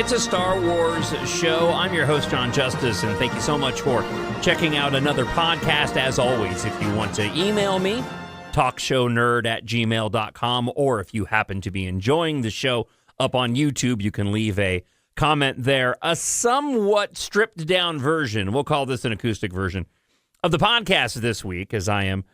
It's a Star Wars show. I'm your host, Jon Justice, and thank you so much for checking out another podcast. As always, if you want to email me, TalkShowNerd@gmail.com, or if you happen to be enjoying the show up on YouTube, you can leave a comment there. A somewhat stripped-down version, we'll call this an acoustic version, of the podcast this week, as I am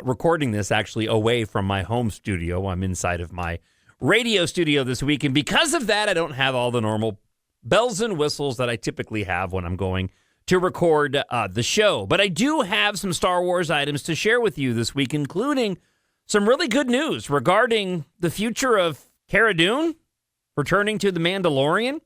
recording this actually away from my home studio. I'm inside of my radio studio this week, and because of that, I don't have all the normal bells and whistles that I typically have when I'm going to record the show. But I do have some Star Wars items to share with you this week, including some really good news regarding the future of Cara Dune returning to The Mandalorian.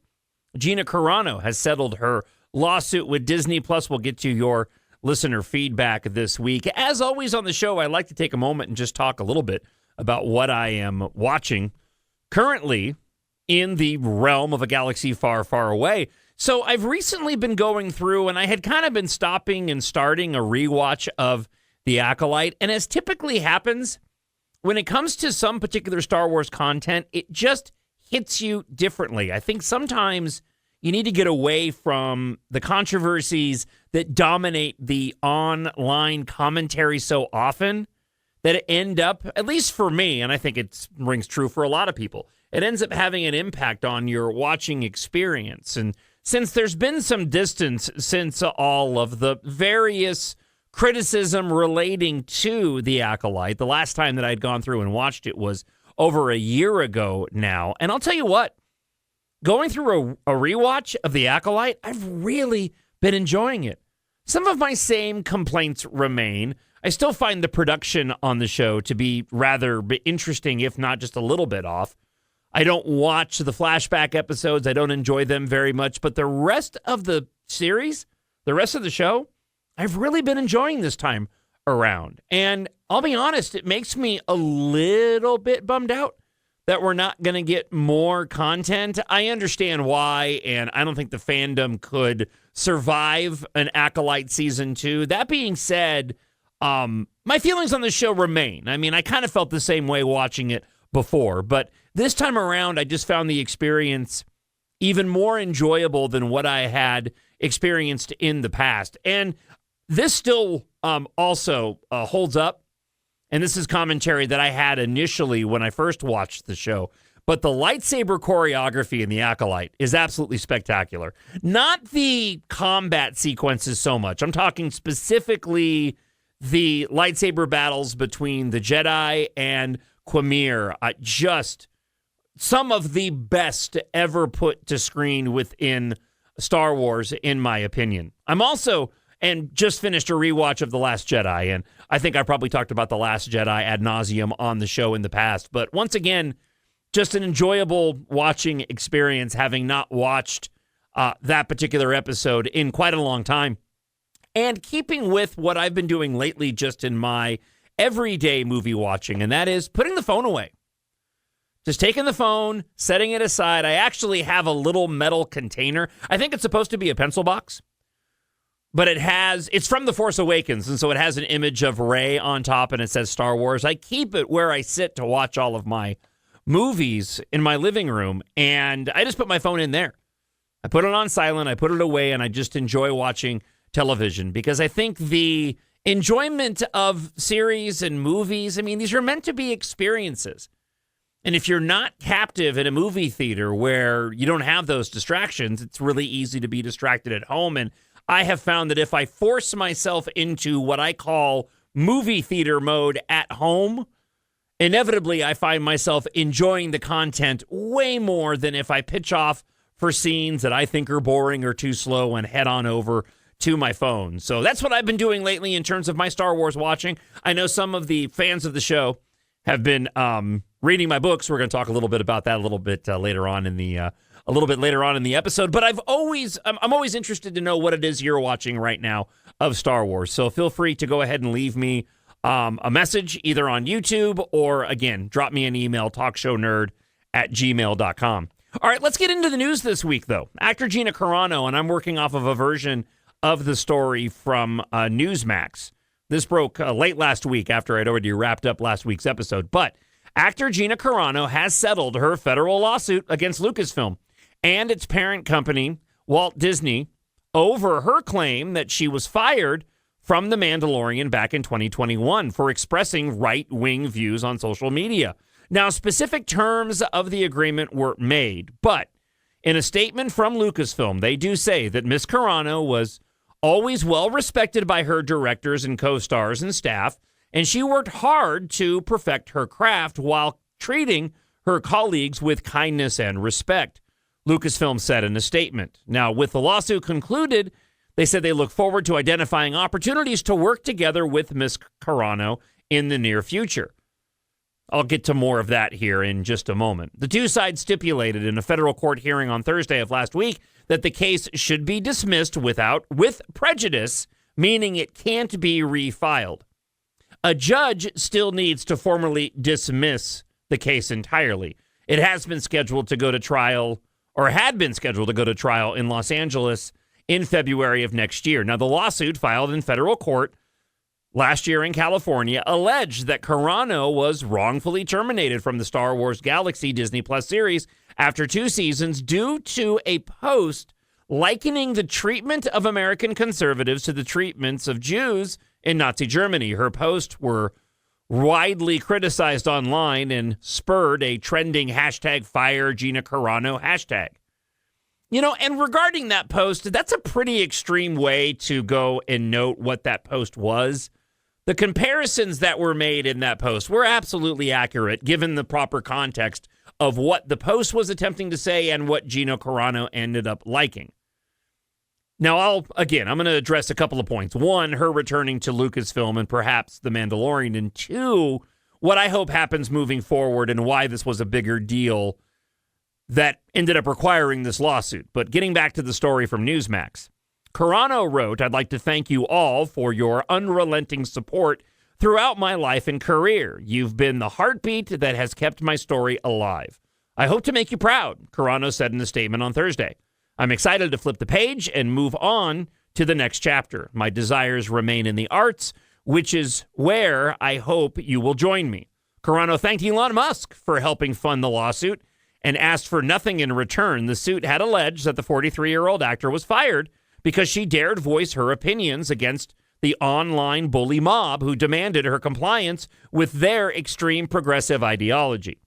Gina Carano has settled her lawsuit with Disney+. We'll get to your listener feedback this week. As always on the show, I like to take a moment and just talk a little bit about what I am watching currently in the realm of a galaxy far, far away. So I've recently been going through, and I had kind of been stopping and starting a rewatch of The Acolyte. And as typically happens, when it comes to some particular Star Wars content, it just hits you differently. I think sometimes you need to get away from the controversies that dominate the online commentary so often that end up, at least for me, and I think it rings true for a lot of people, it ends up having an impact on your watching experience. And since there's been some distance since all of the various criticism relating to The Acolyte, the last time that I'd gone through and watched it was over a year ago now. And I'll tell you what, going through a rewatch of The Acolyte, I've really been enjoying it. Some of my same complaints remain. I still find the production on the show to be rather interesting, if not just a little bit off. I don't watch the flashback episodes. I don't enjoy them very much. But the rest of the series, the rest of the show, I've really been enjoying this time around. And I'll be honest, it makes me a little bit bummed out that we're not going to get more content. I understand why, and I don't think the fandom could survive an Acolyte Season 2. That being said, my feelings on the show remain. I mean, I kind of felt the same way watching it before, but this time around, I just found the experience even more enjoyable than what I had experienced in the past. And this still also holds up, and this is commentary that I had initially when I first watched the show, but the lightsaber choreography in The Acolyte is absolutely spectacular. Not the combat sequences so much. I'm talking specifically the lightsaber battles between the Jedi and Quamir, just some of the best ever put to screen within Star Wars, in my opinion. I'm also, and just finished a rewatch of The Last Jedi, and I think I probably talked about The Last Jedi ad nauseum on the show in the past. But once again, just an enjoyable watching experience, having not watched that particular episode in quite a long time. And keeping with what I've been doing lately just in my everyday movie watching, and that is putting the phone away. Just taking the phone, setting it aside. I actually have a little metal container. I think it's supposed to be a pencil box, but it's from The Force Awakens, and so it has an image of Rey on top, and it says Star Wars. I keep it where I sit to watch all of my movies in my living room, and I just put my phone in there. I put it on silent, I put it away, and I just enjoy watching television, because I think the enjoyment of series and movies, I mean, these are meant to be experiences. And if you're not captive in a movie theater where you don't have those distractions, it's really easy to be distracted at home. And I have found that if I force myself into what I call movie theater mode at home, inevitably I find myself enjoying the content way more than if I pitch off for scenes that I think are boring or too slow and head on over to my phone. So that's what I've been doing lately in terms of my Star Wars watching. I know some of the fans of the show have been reading my books. We're going to talk a little bit about that a little bit later on in the episode. But I'm always interested to know what it is you're watching right now of Star Wars. So feel free to go ahead and leave me a message either on YouTube or, again, drop me an email, talkshownerd@gmail.com. All right, let's get into the news this week, though. Actor Gina Carano, and I'm working off of a version of the story from Newsmax. This broke late last week after I'd already wrapped up last week's episode. But actor Gina Carano has settled her federal lawsuit against Lucasfilm. and its parent company, Walt Disney, over her claim that she was fired from The Mandalorian back in 2021 for expressing right-wing views on social media. Now, specific terms of the agreement were made, but in a statement from Lucasfilm, they do say that Ms. Carano was always well-respected by her directors and co-stars and staff, and she worked hard to perfect her craft while treating her colleagues with kindness and respect, Lucasfilm said in a statement. Now, with the lawsuit concluded, they said they look forward to identifying opportunities to work together with Ms. Carano in the near future. I'll get to more of that here in just a moment. The two sides stipulated in a federal court hearing on Thursday of last week that the case should be dismissed with prejudice, meaning it can't be refiled. A judge still needs to formally dismiss the case entirely. It has been scheduled to go to trial, or had been scheduled to go to trial in Los Angeles in February of next year. Now, the lawsuit filed in federal court last year in California alleged that Carano was wrongfully terminated from the Star Wars Galaxy Disney Plus series after 2 seasons due to a post likening the treatment of American conservatives to the treatments of Jews in Nazi Germany. Her posts were widely criticized online and spurred a trending hashtag fire Gina Carano hashtag. You know, and regarding that post, that's a pretty extreme way to go and note what that post was. The comparisons that were made in that post were absolutely accurate, given the proper context of what the post was attempting to say and what Gina Carano ended up liking. Now, I'm going to address a couple of points. One, her returning to Lucasfilm and perhaps The Mandalorian. And two, what I hope happens moving forward and why this was a bigger deal that ended up requiring this lawsuit. But getting back to the story from Newsmax, Carano wrote, "I'd like to thank you all for your unrelenting support throughout my life and career. You've been the heartbeat that has kept my story alive. I hope to make you proud," Carano said in a statement on Thursday. "I'm excited to flip the page and move on to the next chapter. My desires remain in the arts, which is where I hope you will join me." Carano thanked Elon Musk for helping fund the lawsuit and asked for nothing in return. The suit had alleged that the 43-year-old actor was fired because she dared voice her opinions against the online bully mob who demanded her compliance with their extreme progressive ideology.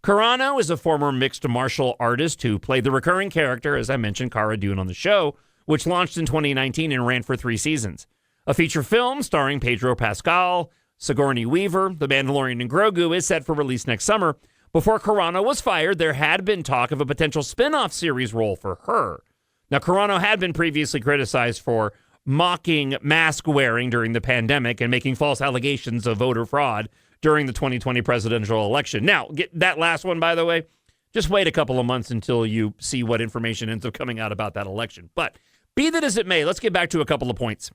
Carano is a former mixed martial artist who played the recurring character, as I mentioned, Cara Dune on the show, which launched in 2019 and ran for 3 seasons. A feature film starring Pedro Pascal, Sigourney Weaver, The Mandalorian and Grogu is set for release next summer. Before Carano was fired, there had been talk of a potential spin-off series role for her. Now, Carano had been previously criticized for mocking mask wearing during the pandemic and making false allegations of voter fraud during the 2020 presidential election. Now, get that last one, by the way, just wait a couple of months until you see what information ends up coming out about that election. But be that as it may, let's get back to a couple of points.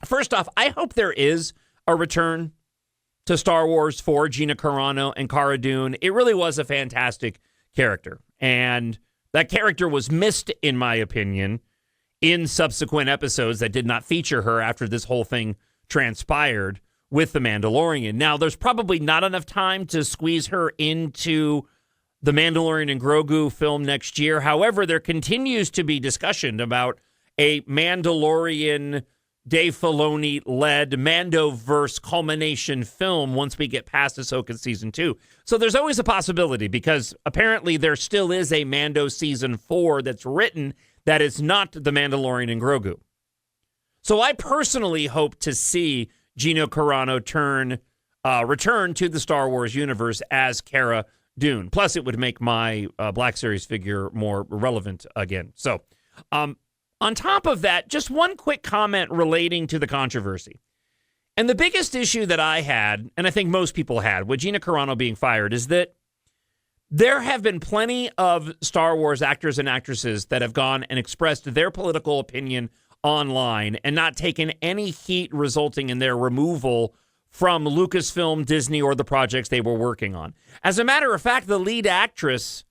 First off, I hope there is a return to Star Wars for Gina Carano and Cara Dune. It really was a fantastic character, and that character was missed, in my opinion, in subsequent episodes that did not feature her after this whole thing transpired with The Mandalorian. Now, there's probably not enough time to squeeze her into the Mandalorian and Grogu film next year. However, there continues to be discussion about a Mandalorian Dave Filoni-led Mandoverse culmination film once we get past Ahsoka Season 2. So there's always a possibility, because apparently there still is a Mando Season 4 that's written that is not The Mandalorian and Grogu. So I personally hope to see Gina Carano return to the Star Wars universe as Cara Dune. Plus, it would make my Black Series figure more relevant again. So, on top of that, just one quick comment relating to the controversy. And the biggest issue that I had, and I think most people had, with Gina Carano being fired, is that there have been plenty of Star Wars actors and actresses that have gone and expressed their political opinion online and not taken any heat resulting in their removal from Lucasfilm, Disney, or the projects they were working on. As a matter of fact, the lead actress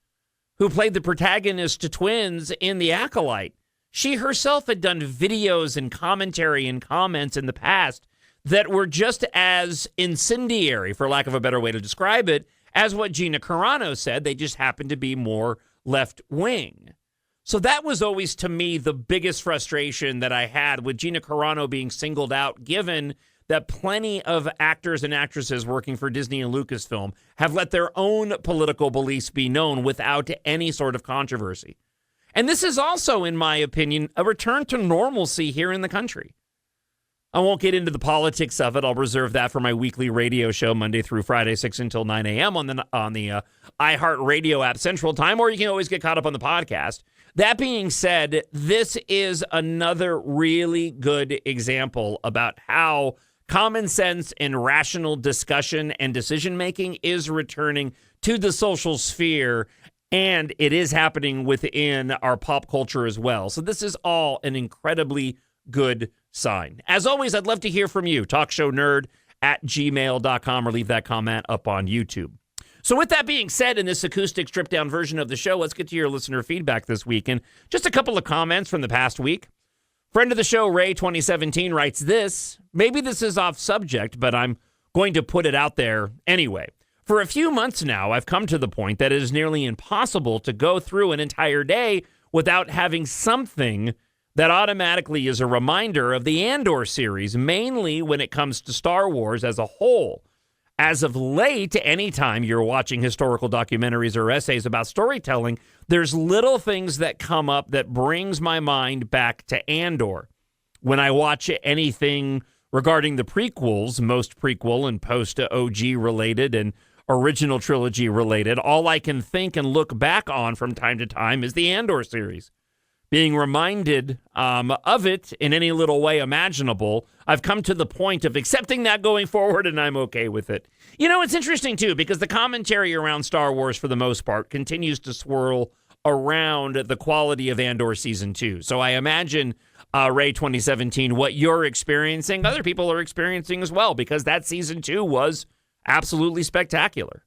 who played the protagonist twins in The Acolyte, she herself had done videos and commentary and comments in the past that were just as incendiary, for lack of a better way to describe it, as what Gina Carano said. They just happened to be more left-wing. So that was always, to me, the biggest frustration that I had with Gina Carano being singled out, given that plenty of actors and actresses working for Disney and Lucasfilm have let their own political beliefs be known without any sort of controversy. And this is also, in my opinion, a return to normalcy here in the country. I won't get into the politics of it. I'll reserve that for my weekly radio show, Monday through Friday, 6 until 9 a.m. on the iHeartRadio app Central Time, or you can always get caught up on the podcast. That being said, this is another really good example about how common sense and rational discussion and decision-making is returning to the social sphere, and it is happening within our pop culture as well. So this is all an incredibly good sign. As always, I'd love to hear from you. TalkShowNerd@gmail.com, or leave that comment up on YouTube. So with that being said, in this acoustic stripped-down version of the show, let's get to your listener feedback this week. And just a couple of comments from the past week. Friend of the show, Ray2017, writes this. Maybe this is off subject, but I'm going to put it out there anyway. For a few months now, I've come to the point that it is nearly impossible to go through an entire day without having something that automatically is a reminder of the Andor series, mainly when it comes to Star Wars as a whole. As of late, anytime you're watching historical documentaries or essays about storytelling, there's little things that come up that brings my mind back to Andor. When I watch anything regarding the prequels, most prequel and post-OG related and original trilogy related, all I can think and look back on from time to time is the Andor series. Being reminded of it in any little way imaginable, I've come to the point of accepting that going forward, and I'm okay with it. You know, it's interesting, too, because the commentary around Star Wars, for the most part, continues to swirl around the quality of Andor Season 2. So I imagine, Ray 2017, what you're experiencing, other people are experiencing as well, because that Season 2 was absolutely spectacular.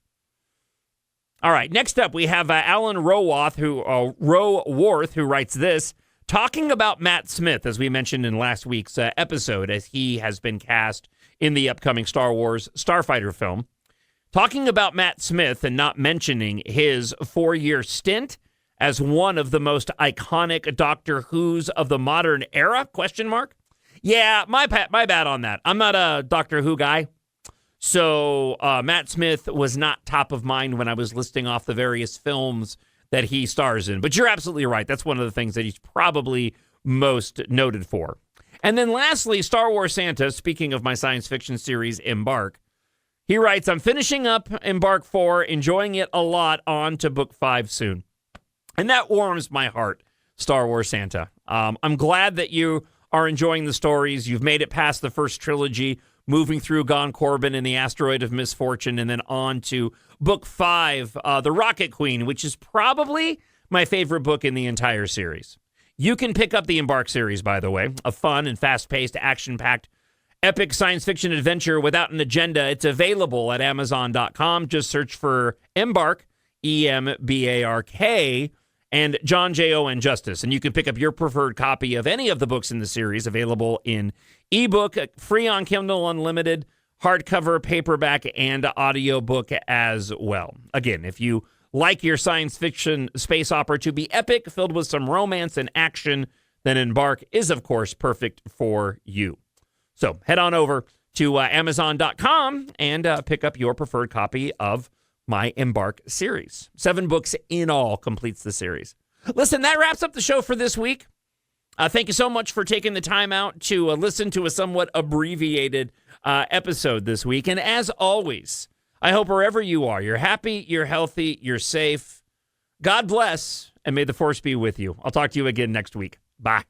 All right, next up, we have Alan Rowarth, who writes this, talking about Matt Smith, as we mentioned in last week's episode, as he has been cast in the upcoming Star Wars Starfighter film. Talking about Matt Smith and not mentioning his 4-year stint as one of the most iconic Doctor Who's of the modern era, ? Yeah, my bad on that. I'm not a Doctor Who guy. So Matt Smith was not top of mind when I was listing off the various films that he stars in. But you're absolutely right. That's one of the things that he's probably most noted for. And then lastly, Star Wars Santa, speaking of my science fiction series, EMBARK, he writes, I'm finishing up EMBARK 4, enjoying it a lot, on to book 5 soon. And that warms my heart, Star Wars Santa. I'm glad that you are enjoying the stories. You've made it past the first trilogy, moving through Corbijn and the Asteroid of Misfortune, and then on to book 5, The Rocket Queen, which is probably my favorite book in the entire series. You can pick up the EMBARK series, by the way, a fun and fast-paced, action-packed, epic science fiction adventure without an agenda. It's available at Amazon.com. Just search for EMBARK, EMBARK, and Jon Justice. And you can pick up your preferred copy of any of the books in the series, available in ebook, free on Kindle Unlimited, hardcover, paperback, and audiobook as well. Again, if you like your science fiction space opera to be epic, filled with some romance and action, then EMBARK is, of course, perfect for you. So head on over to Amazon.com and pick up your preferred copy of my EMBARK series. 7 books in all completes the series. Listen, that wraps up the show for this week. Thank you so much for taking the time out to listen to a somewhat abbreviated episode this week. And as always, I hope wherever you are, you're happy, you're healthy, you're safe. God bless, and may the Force be with you. I'll talk to you again next week. Bye.